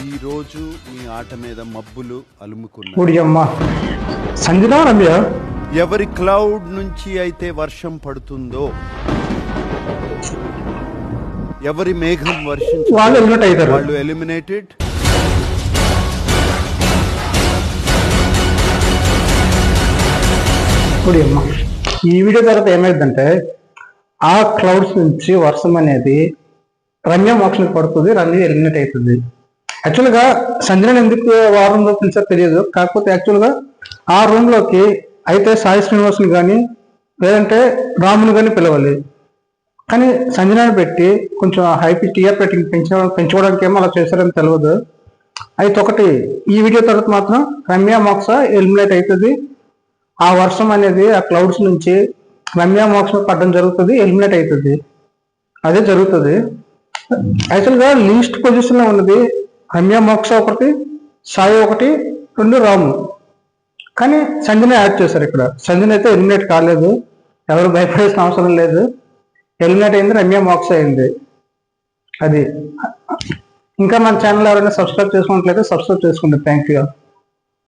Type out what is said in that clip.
ఈ రోజు మీ ఆట మీద మబ్బులు అలుముకున్నాయి. సంజన రమ్య ఎవరి క్లౌడ్ నుంచి అయితే వర్షం పడుతుందో, ఎవరి మేఘం వాళ్ళు ఎలిమినేటెడ్. ఈ వీడియో తర్వాత ఏమైందంటే ఆ క్లౌడ్స్ నుంచి వర్షం అనేది రమ్య మోక్షం పడుతుంది, రమ్య ఎలిమినేట్ అవుతుంది. యాక్చువల్గా సంజన ఎందుకు వారంలో పిలిచారో తెలియదు. కాకపోతే యాక్చువల్గా ఆ రూమ్ లోకి అయితే సాయి శ్రీనివాసుని కానీ లేదంటే రాముని కానీ పిలవాలి, కానీ సంజనాన్ని పెట్టి కొంచెం హైపీ టీఆర్ రేటింగ్ పెంచుకోవడానికి ఏమో అలా చేశారని తెలియదు. అయితే ఒకటి, ఈ వీడియో తర్వాత మాత్రం రమ్య మోక్ష ఎలిమినేట్ అవుతుంది. ఆ వర్షం అనేది ఆ క్లౌడ్స్ నుంచి రమ్య మోక్షం పడడం జరుగుతుంది, ఎలిమినేట్ అవుతుంది. అదే జరుగుతుంది. యాక్చువల్గా లీస్ట్ పొజిషన్లో ఉన్నది రమ్య మోక్ష ఒకటి, సాయి ఒకటి, 2 రాము. కానీ సంజన యాడ్ చేశారు. ఇక్కడ సంజన అయితే ఎలిమినేట్ కాలేదు, ఎవరు భయపడాల్సిన అవసరం లేదు. ఎలిమినేట్ అయింది, రమ్య మోక్ష అయింది. అది ఇంకా మన ఛానల్ ఎవరైనా సబ్స్క్రైబ్ చేసుకున్నట్లయితే సబ్స్క్రైబ్ చేసుకోండి. Thank you.